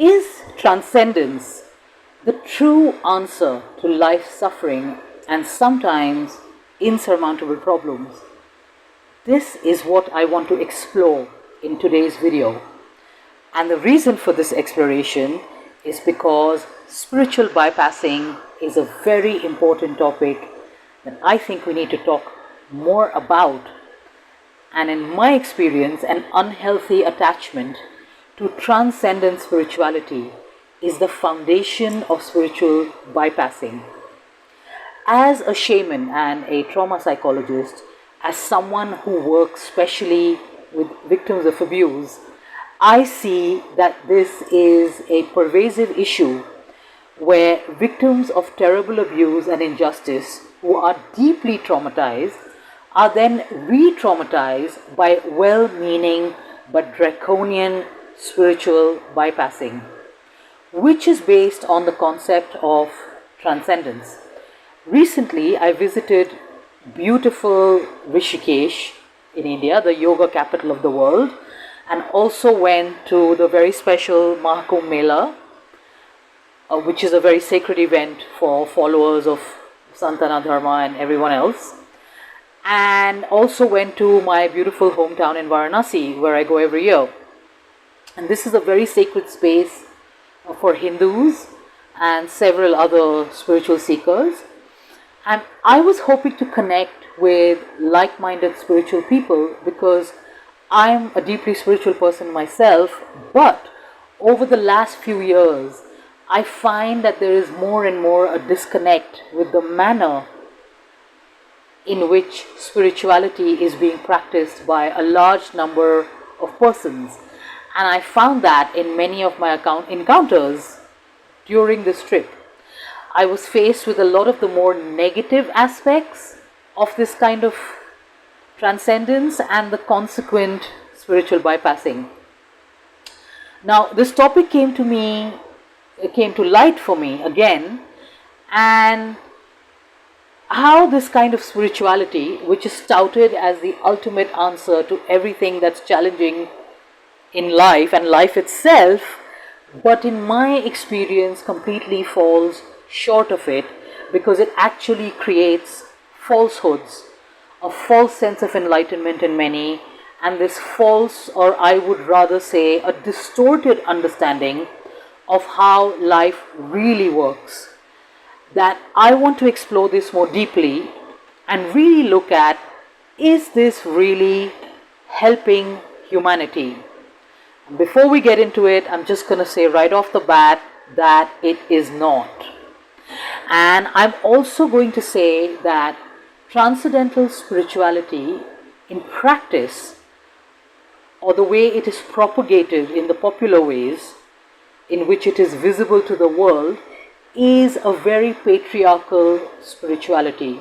Is transcendence the true answer to life's suffering and sometimes insurmountable problems? This is what I want to explore in today's video. And the reason for this exploration is because spiritual bypassing is a very important topic that I think we need to talk more about. And in my experience, an unhealthy attachment to transcendent spirituality is the foundation of spiritual bypassing. As a shaman and a trauma psychologist, as someone who works specially with victims of abuse, I see that this is a pervasive issue where victims of terrible abuse and injustice who are deeply traumatized are then re-traumatized by well-meaning but draconian spiritual bypassing, which is based on the concept of transcendence. Recently, I visited beautiful Rishikesh in India, the yoga capital of the world, and also went to the very special Mahakumbh Mela, which is a very sacred event for followers of Sanatana Dharma and everyone else. And also went to my beautiful hometown in Varanasi, where I go every year. And this is a very sacred space for Hindus and several other spiritual seekers. And I was hoping to connect with like-minded spiritual people because I'm a deeply spiritual person myself, but over the last few years, I find that there is more and more a disconnect with the manner in which spirituality is being practiced by a large number of persons. And I found that in many of my encounters during this trip. I was faced with a lot of the more negative aspects of this kind of transcendence and the consequent spiritual bypassing. Now, this topic came to light for me again, and how this kind of spirituality, which is touted as the ultimate answer to everything that's challenging in life and life itself, but in my experience completely falls short of it, because it actually creates falsehoods, a false sense of enlightenment in many, and this false, or I would rather say a distorted understanding of how life really works. That I want to explore this more deeply and really look at, is this really helping humanity? And before we get into it, I'm just going to say right off the bat that it is not. And I'm also going to say that transcendental spirituality in practice, or the way it is propagated in the popular ways in which it is visible to the world, is a very patriarchal spirituality.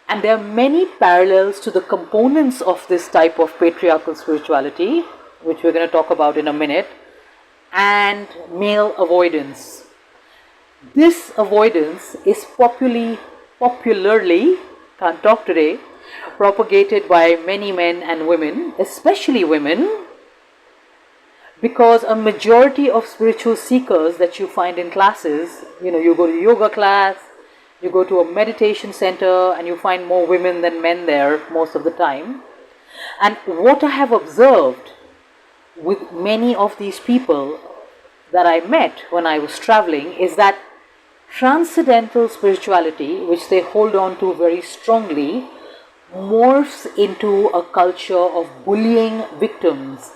And there are many parallels to the components of this type of patriarchal spirituality, which we're going to talk about in a minute, and male avoidance. This avoidance is popularly, can't talk today, propagated by many men and women, especially women, because a majority of spiritual seekers that you find in classes, you go to yoga class, you go to a meditation center, and you find more women than men there most of the time. And what I have observed with many of these people that I met when I was traveling is that transcendental spirituality, which they hold on to very strongly, morphs into a culture of bullying victims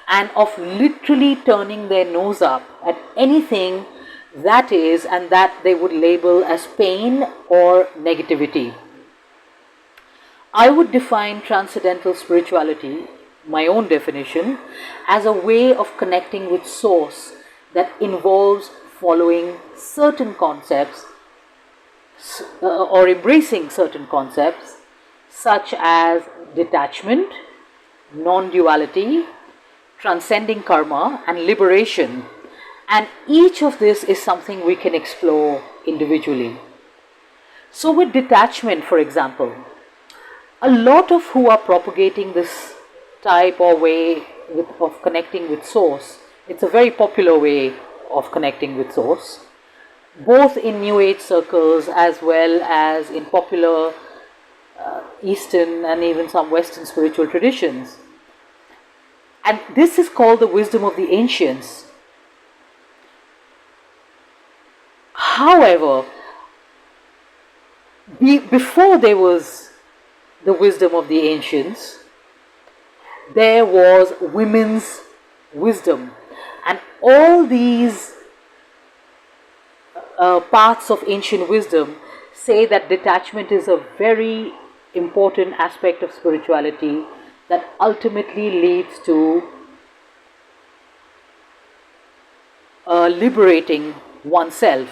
and of literally turning their nose up at anything that is and that they would label as pain or negativity. I would define transcendental spirituality, my own definition, as a way of connecting with Source that involves following certain concepts or embracing certain concepts such as detachment, non-duality, transcending karma, and liberation. And each of this is something we can explore individually. So with detachment, for example, a lot of who are propagating this type or way of connecting with Source It's a very popular way of connecting with Source, both in New Age circles as well as in popular Eastern and even some Western spiritual traditions. And this is called the wisdom of the ancients. However, before there was the wisdom of the ancients, there was women's wisdom. And all these parts of ancient wisdom say that detachment is a very important aspect of spirituality that ultimately leads to liberating oneself.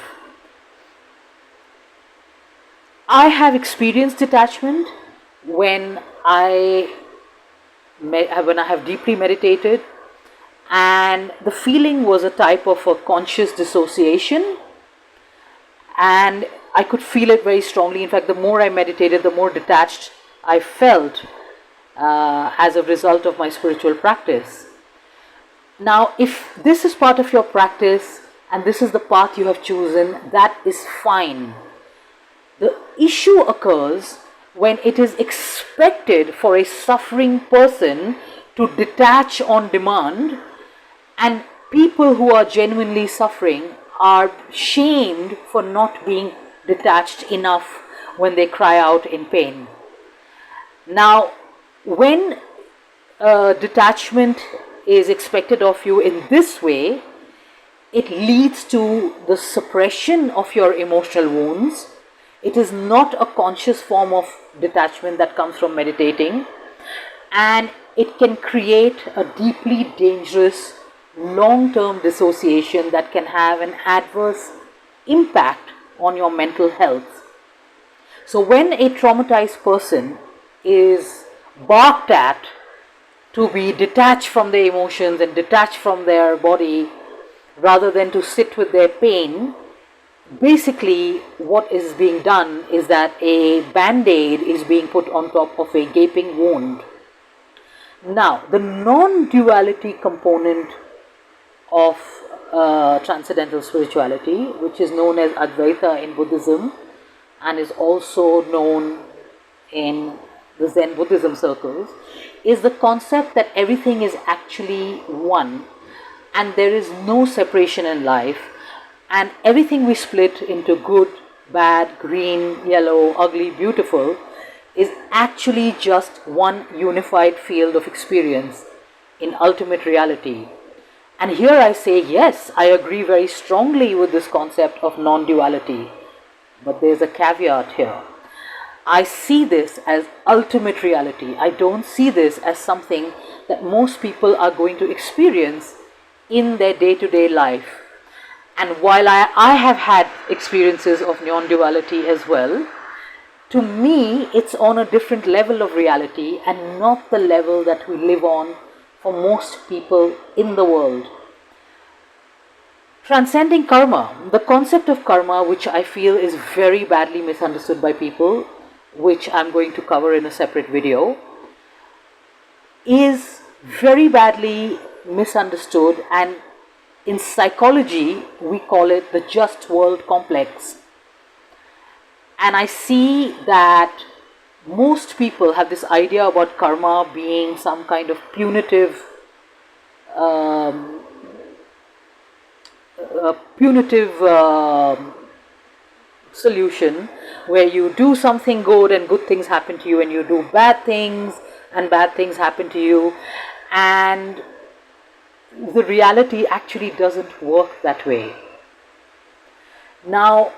I have experienced detachment when I have deeply meditated, and the feeling was a type of a conscious dissociation, and I could feel it very strongly. In fact, the more I meditated, the more detached I felt as a result of my spiritual practice. Now, if this is part of your practice and this is the path you have chosen, that is fine. The issue occurs when it is expected for a suffering person to detach on demand, and people who are genuinely suffering are shamed for not being detached enough when they cry out in pain. Now, when detachment is expected of you in this way, it leads to the suppression of your emotional wounds. It is not a conscious form of detachment that comes from meditating, and it can create a deeply dangerous long-term dissociation that can have an adverse impact on your mental health. So when a traumatized person is barked at to be detached from their emotions and detached from their body rather than to sit with their pain, basically what is being done is that a band-aid is being put on top of a gaping wound. Now, the non-duality component of transcendental spirituality, which is known as Advaita in Buddhism and is also known in the Zen Buddhism circles, is the concept that everything is actually one and there is no separation in life, and everything we split into good, bad, green, yellow, ugly, beautiful is actually just one unified field of experience in ultimate reality. And here I say, yes, I agree very strongly with this concept of non-duality, but there's a caveat here. I see this as ultimate reality. I don't see this as something that most people are going to experience in their day-to-day life. And while I have had experiences of non-duality as well, to me it's on a different level of reality and not the level that we live on for most people in the world. Transcending karma, the concept of karma, which I feel is very badly misunderstood by people, which I'm going to cover in a separate video, is very badly misunderstood, and in psychology we call it the just world complex. And I see that most people have this idea about karma being some kind of punitive solution where you do something good and good things happen to you, and you do bad things and bad things happen to you, and the reality actually doesn't work that way. Now,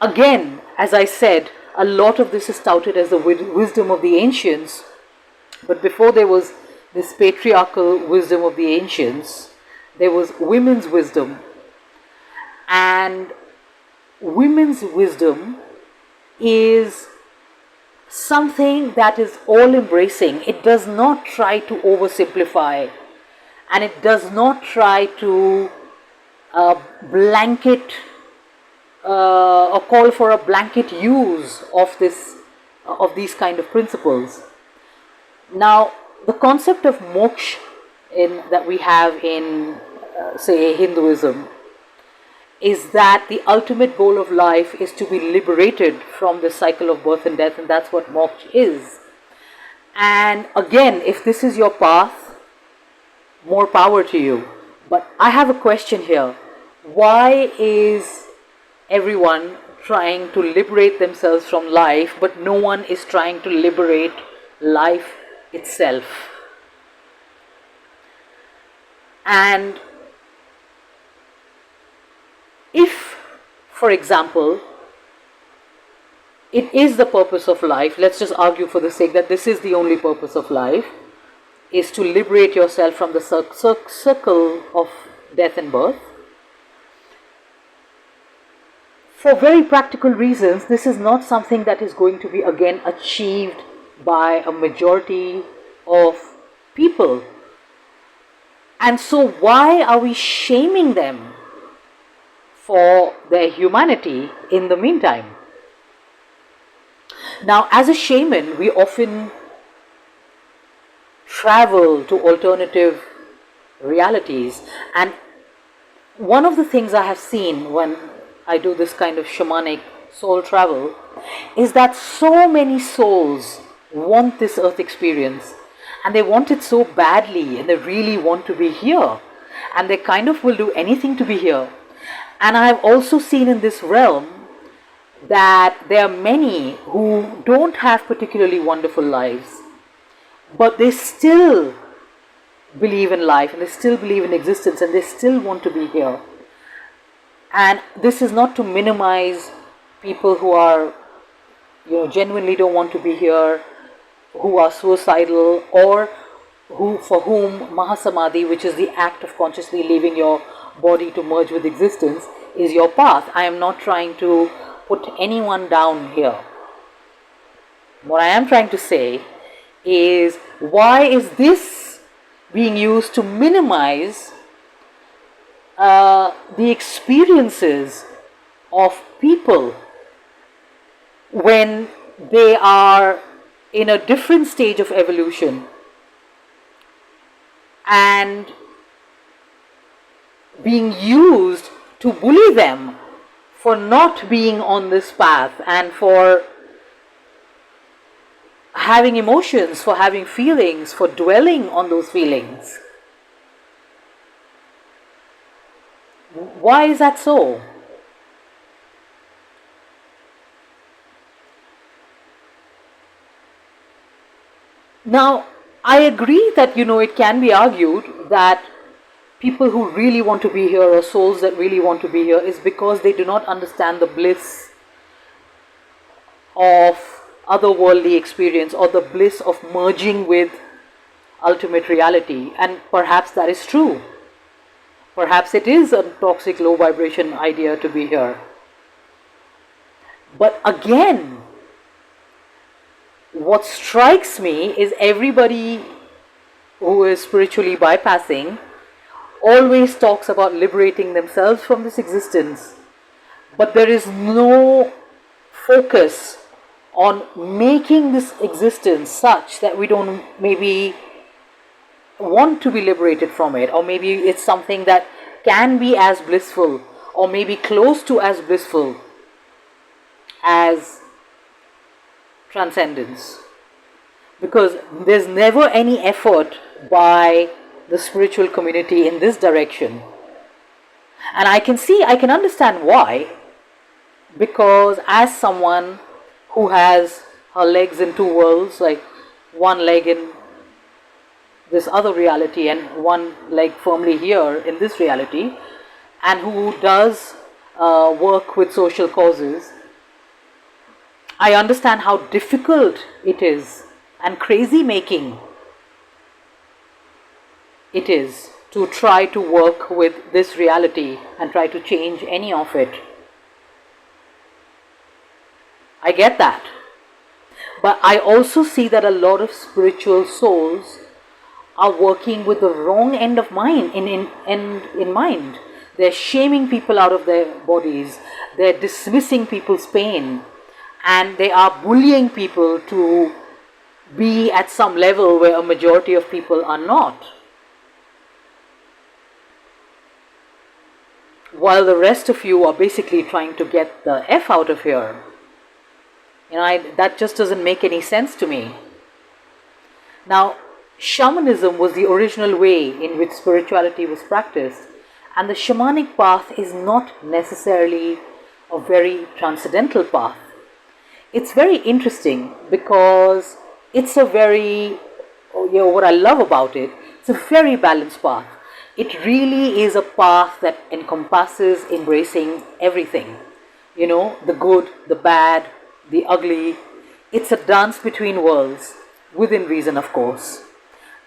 again, as I said, a lot of this is touted as the wisdom of the ancients, but before there was this patriarchal wisdom of the ancients, there was women's wisdom. And women's wisdom is something that is all embracing. It does not try to oversimplify, and it does not try to blanket or call for a blanket use of these kind of principles. Now, the concept of moksha that we have in, say, Hinduism, is that the ultimate goal of life is to be liberated from the cycle of birth and death, and that's what moksha is. And again, if this is your path, more power to you. But I have a question here. Why is everyone trying to liberate themselves from life, but no one is trying to liberate life itself? And if, for example, it is the purpose of life, let's just argue for the sake that this is the only purpose of life, is to liberate yourself from the circle of death and birth. For very practical reasons, this is not something that is going to be again achieved by a majority of people. And so why are we shaming them for their humanity in the meantime? Now, as a shaman, we often travel to alternative realities, and one of the things I have seen when I do this kind of shamanic soul travel is that so many souls want this earth experience, and they want it so badly, and they really want to be here, and they kind of will do anything to be here. And I have also seen in this realm that there are many who don't have particularly wonderful lives, but they still believe in life, and they still believe in existence, and they still want to be here. And this is not to minimize people who are, genuinely don't want to be here, who are suicidal, or for whom Mahasamadhi, which is the act of consciously leaving your body to merge with existence, is your path. I am not trying to put anyone down here. What I am trying to say is, why is this being used to minimize the experiences of people when they are in a different stage of evolution, and being used to bully them for not being on this path, and for having emotions, for having feelings, for dwelling on those feelings? Why is that so? Now, I agree that, it can be argued that people who really want to be here, or souls that really want to be here, is because they do not understand the bliss of otherworldly experience, or the bliss of merging with ultimate reality. And perhaps that is true. Perhaps it is a toxic, low vibration idea to be here. But again, what strikes me is everybody who is spiritually bypassing always talks about liberating themselves from this existence, but there is no focus on making this existence such that we don't maybe want to be liberated from it, or maybe it's something that can be as blissful, or maybe close to as blissful as transcendence. Because there's never any effort by the spiritual community in this direction. And I can understand why. Because as someone who has her legs in two worlds, like one leg in this other reality and one leg firmly here in this reality, and who does work with social causes, I understand how difficult it is and crazy making it is to try to work with this reality and try to change any of it. I get that. But I also see that a lot of spiritual souls are working with the wrong end of mind in mind. They're shaming people out of their bodies. They're dismissing people's pain. And they are bullying people to be at some level where a majority of people are not. while the rest of you are basically trying to get the F out of here. That just doesn't make any sense to me. Now, shamanism was the original way in which spirituality was practiced, and the shamanic path is not necessarily a very transcendental path. It's very interesting because it's a very, what I love about it, it's a very balanced path. It really is a path that encompasses embracing everything. The good, the bad, the ugly. It's a dance between worlds, within reason, of course.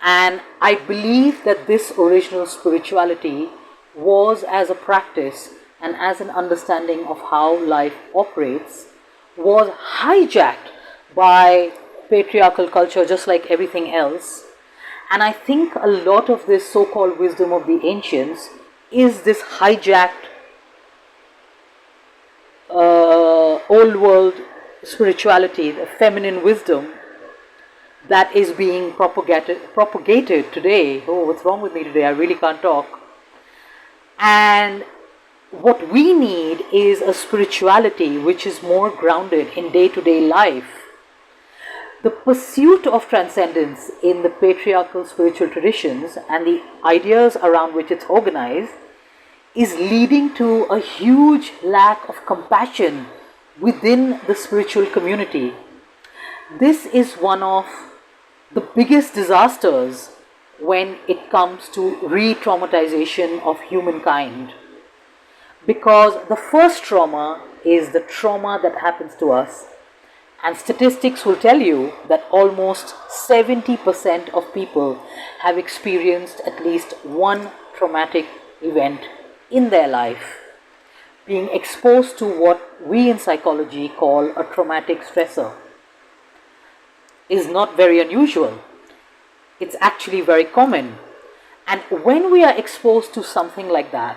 And I believe that this original spirituality was, as a practice and as an understanding of how life operates, was hijacked by patriarchal culture just like everything else. And I think a lot of this so-called wisdom of the ancients is this hijacked old world spirituality, the feminine wisdom that is being propagated today. Oh, what's wrong with me today? I really can't talk. And what we need is a spirituality which is more grounded in day-to-day life. The pursuit of transcendence in the patriarchal spiritual traditions and the ideas around which it's organized is leading to a huge lack of compassion within the spiritual community. This is one of the biggest disasters when it comes to re-traumatization of humankind. Because the first trauma is the trauma that happens to us. And statistics will tell you that almost 70% of people have experienced at least one traumatic event in their life. Being exposed to what we in psychology call a traumatic stressor is not very unusual. It's actually very common. And when we are exposed to something like that,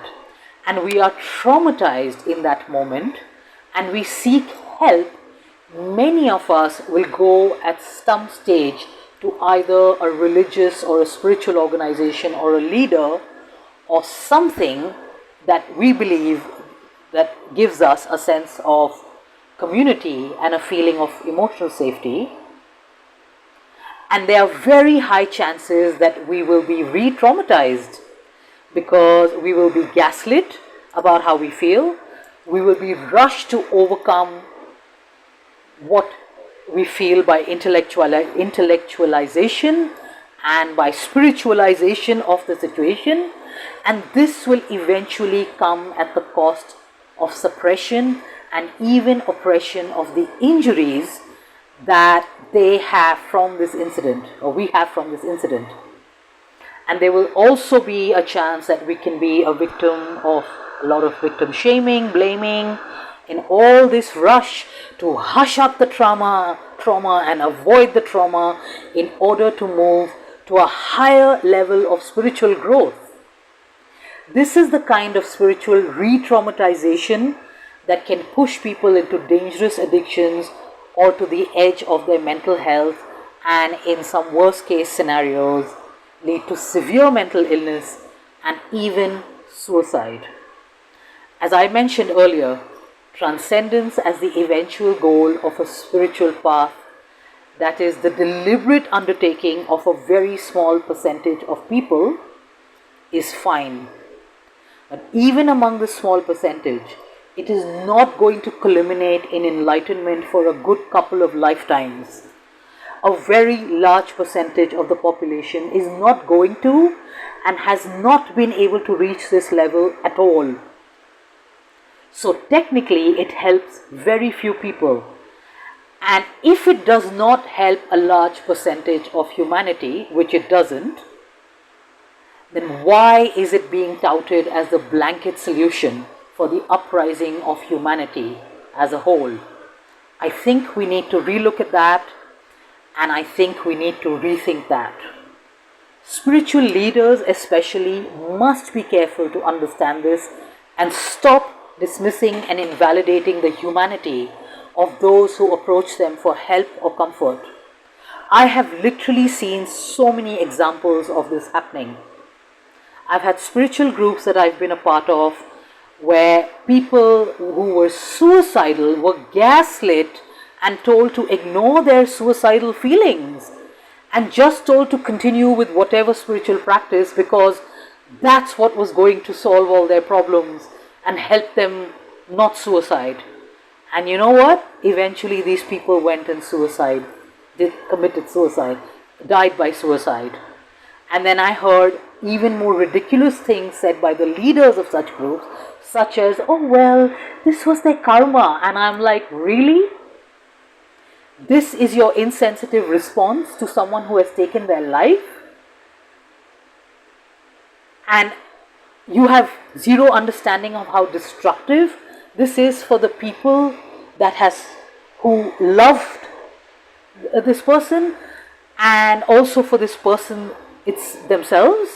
and we are traumatized in that moment, and we seek help, many of us will go at some stage to either a religious or a spiritual organization or a leader or something that we believe that gives us a sense of community and a feeling of emotional safety. And there are very high chances that we will be re-traumatized because we will be gaslit about how we feel. We will be rushed to overcome what we feel by intellectualization and by spiritualization of the situation, and this will eventually come at the cost of suppression and even oppression of the injuries that they have from this incident, or we have from this incident. And there will also be a chance that we can be a victim of a lot of victim shaming, blaming, in all this rush to hush up the trauma and avoid the trauma in order to move to a higher level of spiritual growth. This is the kind of spiritual re-traumatization that can push people into dangerous addictions or to the edge of their mental health, and in some worst case scenarios lead to severe mental illness and even suicide. As I mentioned earlier, transcendence as the eventual goal of a spiritual path, that is the deliberate undertaking of a very small percentage of people, is fine. But even among the small percentage, it is not going to culminate in enlightenment for a good couple of lifetimes. A very large percentage of the population is not going to and has not been able to reach this level at all. So technically it helps very few people. And if it does not help a large percentage of humanity, which it doesn't, then why is it being touted as the blanket solution for the uprising of humanity as a whole? I think we need to relook at that, and I think we need to rethink that. Spiritual leaders especially must be careful to understand this and stop dismissing and invalidating the humanity of those who approach them for help or comfort. I have literally seen so many examples of this happening. I've had spiritual groups that I've been a part of where people who were suicidal were gaslit and told to ignore their suicidal feelings and just told to continue with whatever spiritual practice because that's what was going to solve all their problems and help them not suicide. And you know what? Eventually these people went and committed suicide, died by suicide. And then I heard even more ridiculous things said by the leaders of such groups, such as, oh well, this was their karma. And I'm like, really? This is your insensitive response to someone who has taken their life? And you have zero understanding of how destructive this is for the people who loved this person, and also for this person it's themselves.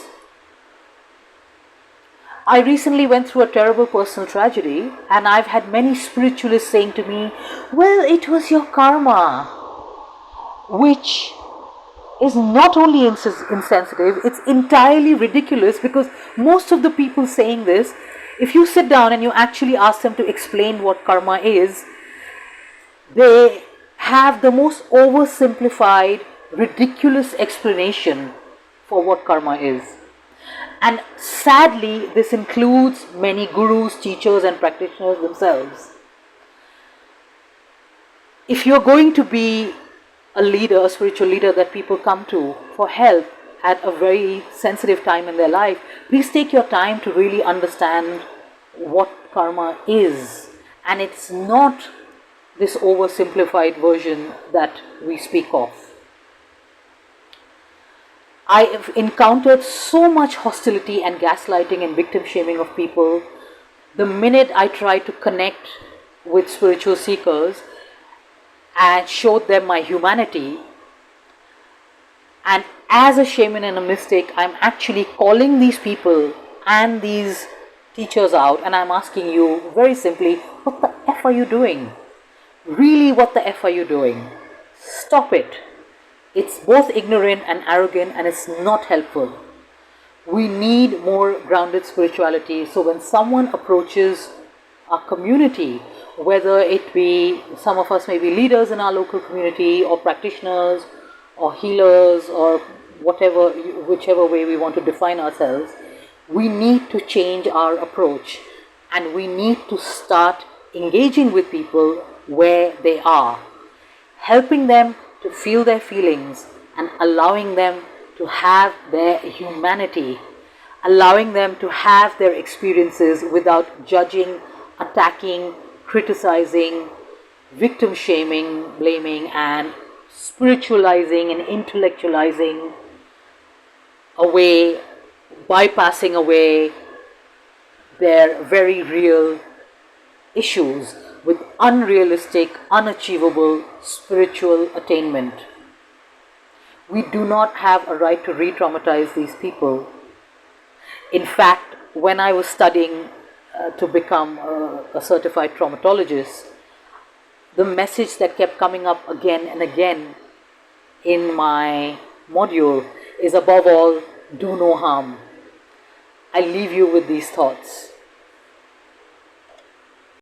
I recently went through a terrible personal tragedy, and I've had many spiritualists saying to me, well, it was your karma, which is not only insensitive, it's entirely ridiculous, because most of the people saying this, if you sit down and you actually ask them to explain what karma is, they have the most oversimplified, ridiculous explanation for what karma is. And sadly, this includes many gurus, teachers and practitioners themselves. If you're going to be a leader, a spiritual leader that people come to for help at a very sensitive time in their life, please take your time to really understand what karma is. And it's not this oversimplified version that we speak of. I have encountered so much hostility and gaslighting and victim shaming of people the minute I tried to connect with spiritual seekers and showed them my humanity. And as a shaman and a mystic, I'm actually calling these people and these teachers out, and I'm asking you very simply, what the F are you doing? Really, what the F are you doing? Stop it. It's both ignorant and arrogant, and it's not helpful. We need more grounded spirituality, so when someone approaches our community, whether it be, some of us may be leaders in our local community, or practitioners, or healers, or whichever way we want to define ourselves, we need to change our approach, and we need to start engaging with people where they are, helping them to feel their feelings and allowing them to have their humanity, allowing them to have their experiences without judging, attacking, criticizing, victim shaming, blaming, and spiritualizing and intellectualizing away, bypassing away their very real issues with unrealistic, unachievable spiritual attainment. We do not have a right to re-traumatize these people. In fact, when I was studying to become a certified traumatologist, the message that kept coming up again and again in my module is, above all, do no harm. I leave you with these thoughts.